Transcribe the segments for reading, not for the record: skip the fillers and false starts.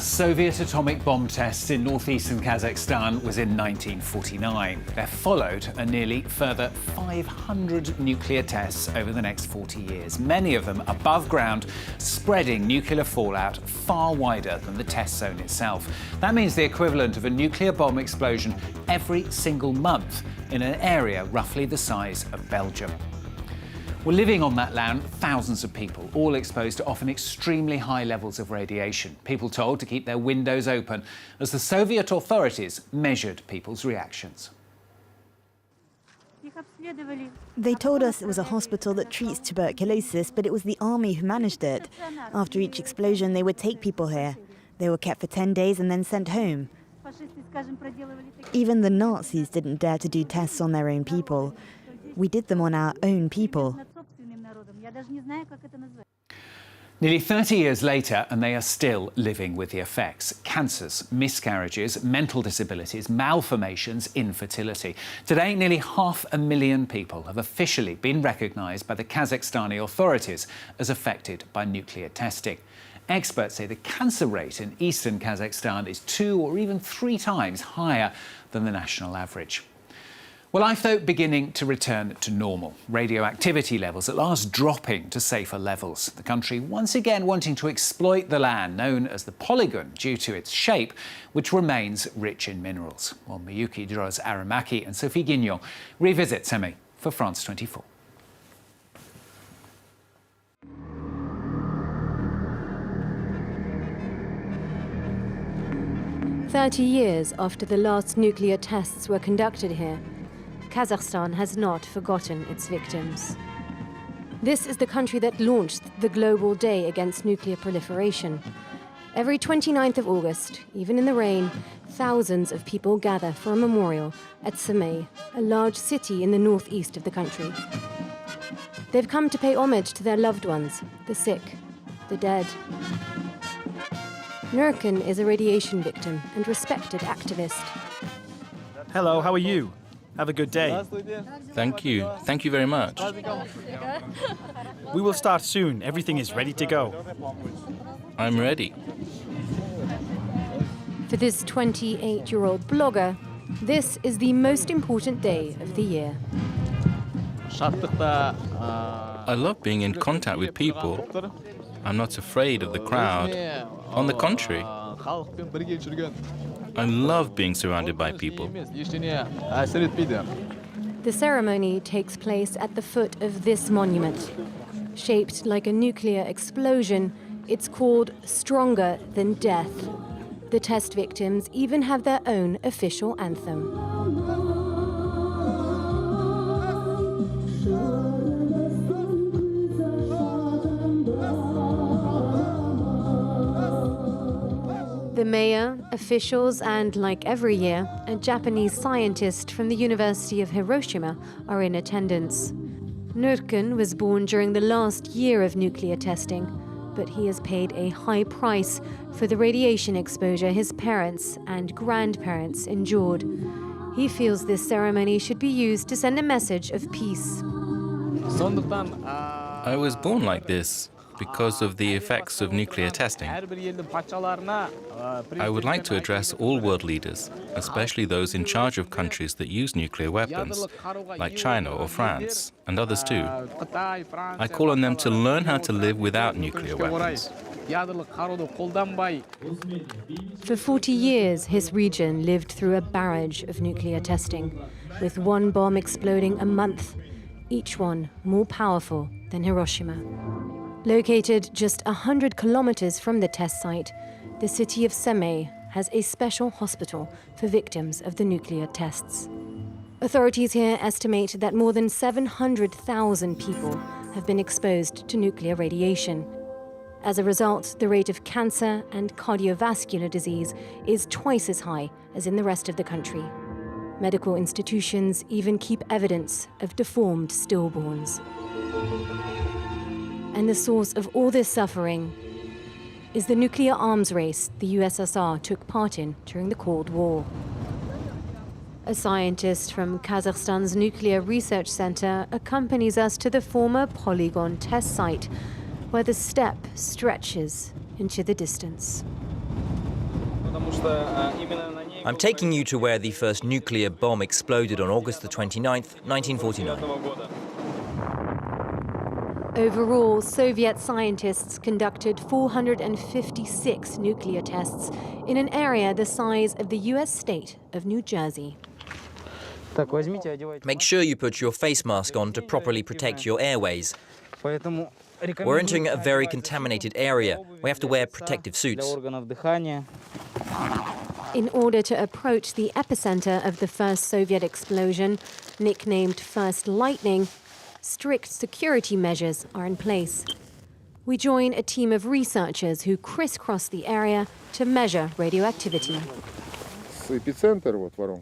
first Soviet atomic bomb test in northeastern Kazakhstan was in 1949. There followed a nearly further 500 nuclear tests over the next 40 years, many of them above ground, spreading nuclear fallout far wider than the test zone itself. That means the equivalent of a nuclear bomb explosion every single month in an area roughly the size of Belgium. Well, living on that land, thousands of people, all exposed to often extremely high levels of radiation. People told to keep their windows open as the Soviet authorities measured people's reactions. They told us it was a hospital that treats tuberculosis, but it was the army who managed it. After each explosion, they would take people here. They were kept for 10 days and then sent home. Even the Nazis didn't dare to do tests on their own people. We did them on our own people. Nearly 30 years later, and they are still living with the effects. Cancers, miscarriages, mental disabilities, malformations, infertility. Today, nearly 500,000 people have officially been recognised by the Kazakhstani authorities as affected by nuclear testing. Experts say the cancer rate in eastern Kazakhstan is 2 or even 3 times higher than the national average. Well, life, though, beginning to return to normal. Radioactivity levels at last dropping to safer levels. The country once again wanting to exploit the land known as the polygon due to its shape, which remains rich in minerals. Well, Miyuki, Droz, Aramaki and Sophie Guignon revisit Semey for France 24. "30 years after the last nuclear tests were conducted here, Kazakhstan has not forgotten its victims. This is the country that launched the Global Day Against Nuclear Proliferation. Every 29th of August, even in the rain, thousands of people gather for a memorial at Semey, a large city in the northeast of the country. They've come to pay homage to their loved ones, the sick, the dead. NURKEN is a radiation victim and respected activist. Hello, how are you? Have a good day. Thank you. Thank you very much. We will start soon. Everything is ready to go. I'm ready. For this 28-year-old blogger, this is the most important day of the year. I love being in contact with people. I'm not afraid of the crowd. On the contrary, I love being surrounded by people. The ceremony takes place at the foot of this monument. Shaped like a nuclear explosion, it's called Stronger Than Death. The test victims even have their own official anthem. The mayor, officials, and, like every year, a Japanese scientist from the University of Hiroshima are in attendance. NURKEN was born during the last year of nuclear testing, but he has paid a high price for the radiation exposure his parents and grandparents endured. He feels this ceremony should be used to send a message of peace. I was born like this because of the effects of nuclear testing. I would like to address all world leaders, especially those in charge of countries that use nuclear weapons, like China or France, and others too. I call on them to learn how to live without nuclear weapons. For 40 years, his region lived through a barrage of nuclear testing, with one bomb exploding a month, each one more powerful than Hiroshima. Located just 100 kilometers from the test site, the city of Semey has a special hospital for victims of the nuclear tests. Authorities here estimate that more than 700,000 people have been exposed to nuclear radiation. As a result, the rate of cancer and cardiovascular disease is twice as high as in the rest of the country. Medical institutions even keep evidence of deformed stillborns. And the source of all this suffering is the nuclear arms race the USSR took part in during the Cold War. A scientist from Kazakhstan's Nuclear Research Center accompanies us to the former polygon test site, where the steppe stretches into the distance. I'm taking you to where the first nuclear bomb exploded on August the 29th, 1949. Overall, Soviet scientists conducted 456 nuclear tests in an area the size of the US state of New Jersey. Make sure you put your face mask on to properly protect your airways. We're entering a very contaminated area. We have to wear protective suits. In order to approach the epicenter of the first Soviet explosion, nicknamed First Lightning, strict security measures are in place. We join a team of researchers who crisscross the area to measure radioactivity.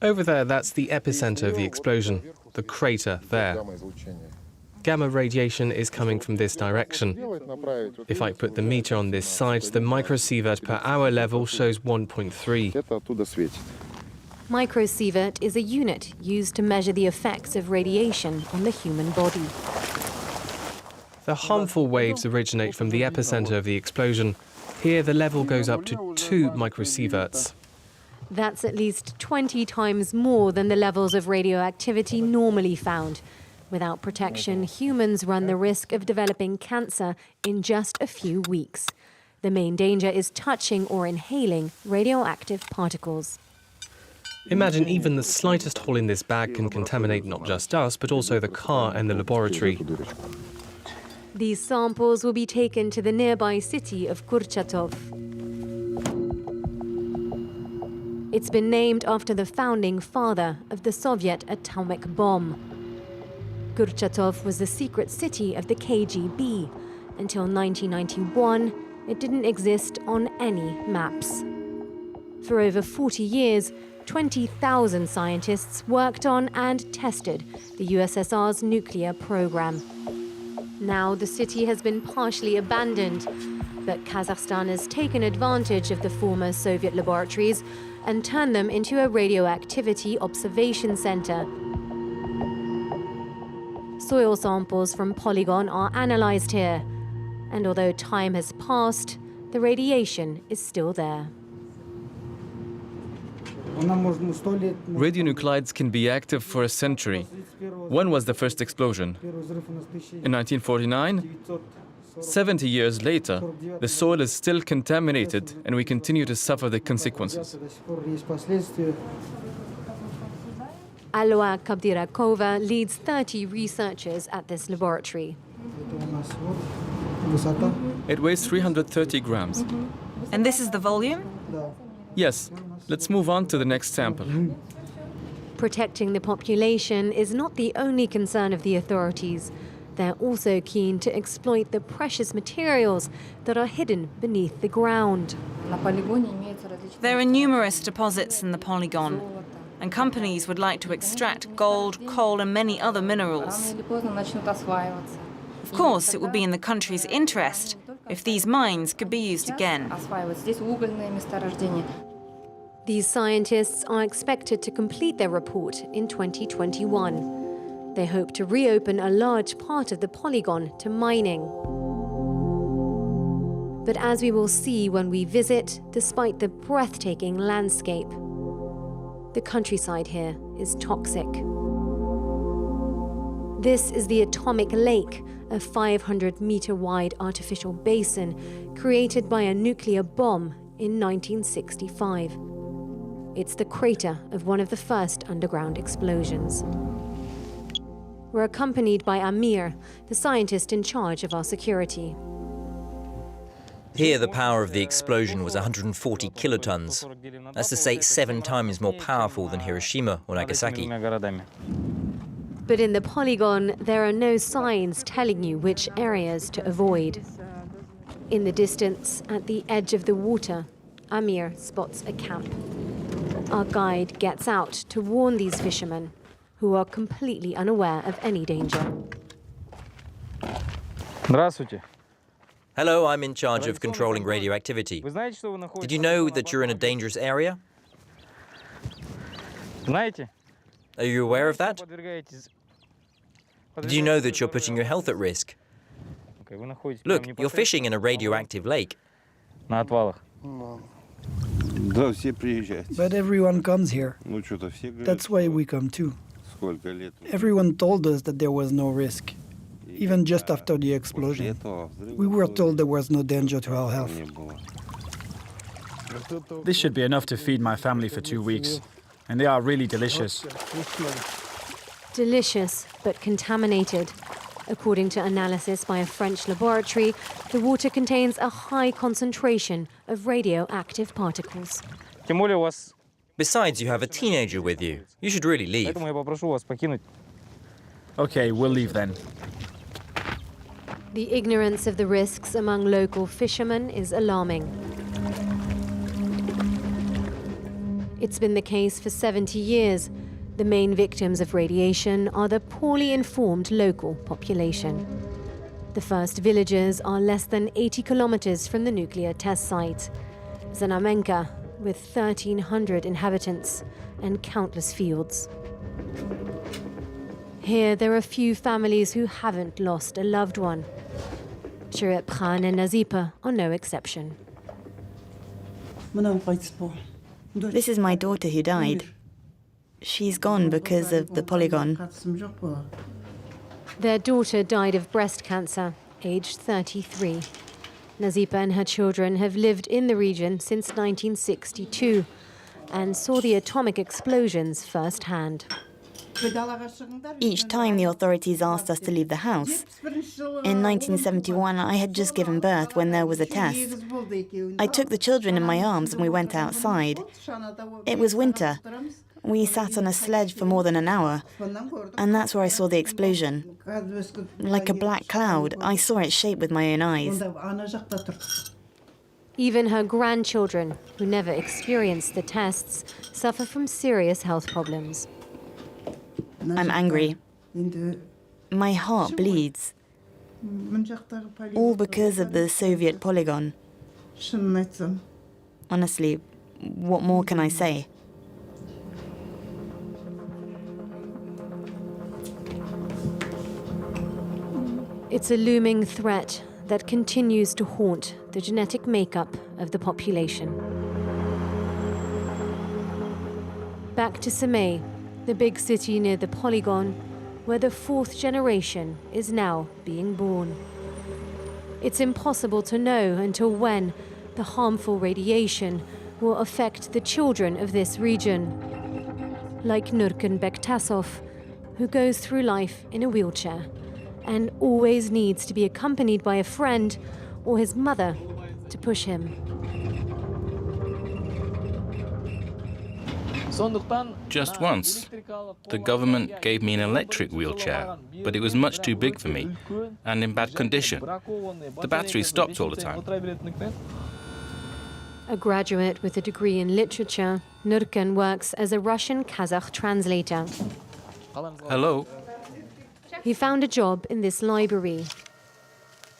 Over there, that's the epicenter of the explosion, the crater there. Gamma radiation is coming from this direction. If I put the meter on this side, the microsievert per hour level shows 1.3. Microsievert is a unit used to measure the effects of radiation on the human body. The harmful waves originate from the epicenter of the explosion. Here, the level goes up to 2 microsieverts. That's at least 20 times more than the levels of radioactivity normally found. Without protection, humans run the risk of developing cancer in just a few weeks. The main danger is touching or inhaling radioactive particles. Imagine even the slightest hole in this bag can contaminate not just us, but also the car and the laboratory. These samples will be taken to the nearby city of Kurchatov. It's been named after the founding father of the Soviet atomic bomb. Kurchatov was the secret city of the KGB. Until 1991, it didn't exist on any maps. For over 40 years, 20,000 scientists worked on and tested the USSR's nuclear program. Now the city has been partially abandoned, but Kazakhstan has taken advantage of the former Soviet laboratories and turned them into a radioactivity observation center. Soil samples from Polygon are analyzed here, and although time has passed, the radiation is still there. Radionuclides can be active for a century. When was the first explosion? In 1949? 70 years later, the soil is still contaminated and we continue to suffer the consequences. ALUA KABDYRAKOVA leads 30 researchers at this laboratory. It weighs 330 grams. And this is the volume? Yes. Let's move on to the next sample. Protecting the population is not the only concern of the authorities. They're also keen to exploit the precious materials that are hidden beneath the ground. There are numerous deposits in the polygon, and companies would like to extract gold, coal and many other minerals. Of course, it would be in the country's interest if these mines could be used again. These scientists are expected to complete their report in 2021. They hope to reopen a large part of the polygon to mining. But as we will see when we visit, despite the breathtaking landscape, the countryside here is toxic. This is the Atomic Lake, a 500-meter-wide artificial basin created by a nuclear bomb in 1965. It's the crater of one of the first underground explosions. We're accompanied by Amir, the scientist in charge of our security. Here, the power of the explosion was 140 kilotons. That's to say, 7 times more powerful than Hiroshima or Nagasaki. But in the polygon, there are no signs telling you which areas to avoid. In the distance, at the edge of the water, Amir spots a camp. Our guide gets out to warn these fishermen, who are completely unaware of any danger. Hello, I'm in charge of controlling radioactivity. Did you know that you're in a dangerous area? Are you aware of that? Did you know that you're putting your health at risk? Look, you're fishing in a radioactive lake. But everyone comes here. That's why we come too. Everyone told us that there was no risk. Even just after the explosion, we were told there was no danger to our health. This should be enough to feed my family for 2 weeks. And they are really delicious. Delicious, but contaminated. According to analysis by a French laboratory, the water contains a high concentration of radioactive particles. Besides, you have a teenager with you. You should really leave. Okay, we'll leave then. The ignorance of the risks among local fishermen is alarming. It's been the case for 70 years. The main victims of radiation are the poorly informed local population. The first villages are less than 80 kilometers from the nuclear test site. Znamenka, with 1,300 inhabitants and countless fields. Here, there are few families who haven't lost a loved one. Shirepkhan and Nazipa are no exception. This is my daughter who died. She's gone because of the polygon. Their daughter died of breast cancer, aged 33. Nazipa and her children have lived in the region since 1962 and saw the atomic explosions firsthand. Each time the authorities asked us to leave the house. In 1971, I had just given birth when there was a test. I took the children in my arms and we went outside. It was winter. We sat on a sledge for more than an hour, and that's where I saw the explosion. Like a black cloud, I saw its shape with my own eyes. Even her grandchildren, who never experienced the tests, suffer from serious health problems. I'm angry. My heart bleeds. All because of the Soviet polygon. Honestly, what more can I say? It's a looming threat that continues to haunt the genetic makeup of the population. Back to Semey, the big city near the polygon, where the fourth generation is now being born. It's impossible to know until when the harmful radiation will affect the children of this region, like NURKEN BEKTASOV, who goes through life in a wheelchair and always needs to be accompanied by a friend or his mother to push him. Just once, the government gave me an electric wheelchair, but it was much too big for me and in bad condition. The battery stopped all the time. A graduate with a degree in literature, NURKEN works as a Russian Kazakh translator. Hello. He found a job in this library.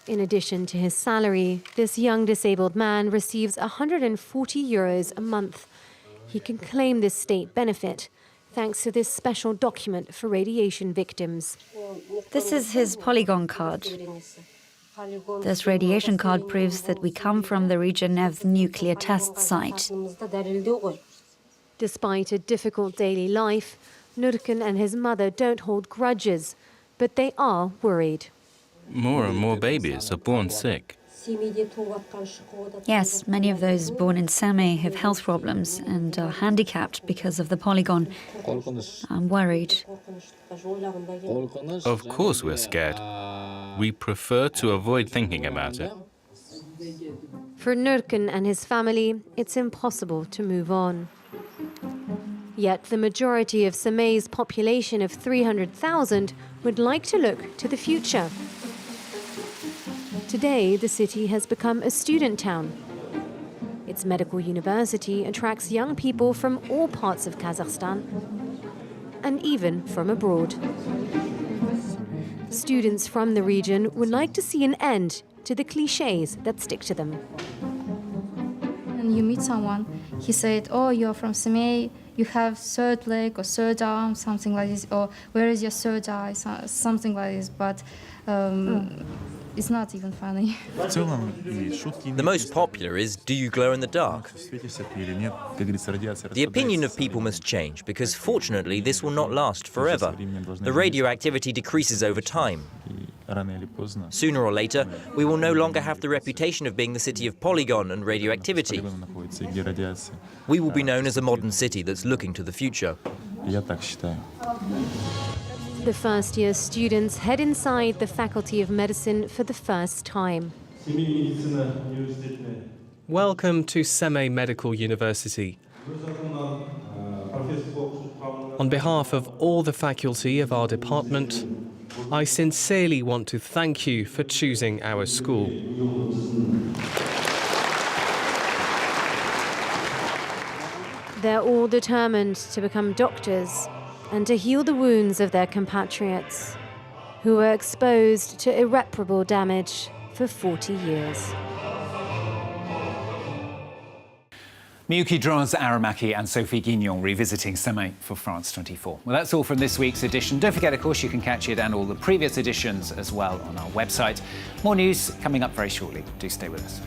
In addition to his salary, this young disabled man receives 140 euros a month. He can claim this state benefit thanks to this special document for radiation victims. This is his polygon card. This radiation card proves that we come from the region of the nuclear test site. Despite a difficult daily life, NURKEN and his mother don't hold grudges, but they are worried. More and more babies are born sick. Yes, many of those born in Semey have health problems and are handicapped because of the polygon. I'm worried. Of course we're scared. We prefer to avoid thinking about it. For NURKEN and his family, it's impossible to move on. Yet the majority of Semey's population of 300,000 would like to look to the future. Today, the city has become a student town. Its medical university attracts young people from all parts of Kazakhstan and even from abroad. Students from the region would like to see an end to the clichés that stick to them. And you meet someone, he said, oh, you're from Semey, you have third leg or third arm, something like this, or where is your third eye, something like this. But It's not even funny. The most popular is, do you glow in the dark? The opinion of people must change because fortunately this will not last forever. The radioactivity decreases over time. Sooner or later, we will no longer have the reputation of being the city of polygon and radioactivity. We will be known as a modern city that's looking to the future. The first-year students head inside the Faculty of Medicine for the first time. Welcome to Semey Medical University. On behalf of all the faculty of our department, I sincerely want to thank you for choosing our school. They're all determined to become doctors and to heal the wounds of their compatriots who were exposed to irreparable damage for 40 years. Miyuki, Droz, Aramaki and Sophie Guignon revisiting Semey for France 24. Well, that's all from this week's edition. Don't forget, of course, you can catch it and all the previous editions as well on our website. More news coming up very shortly. Do stay with us.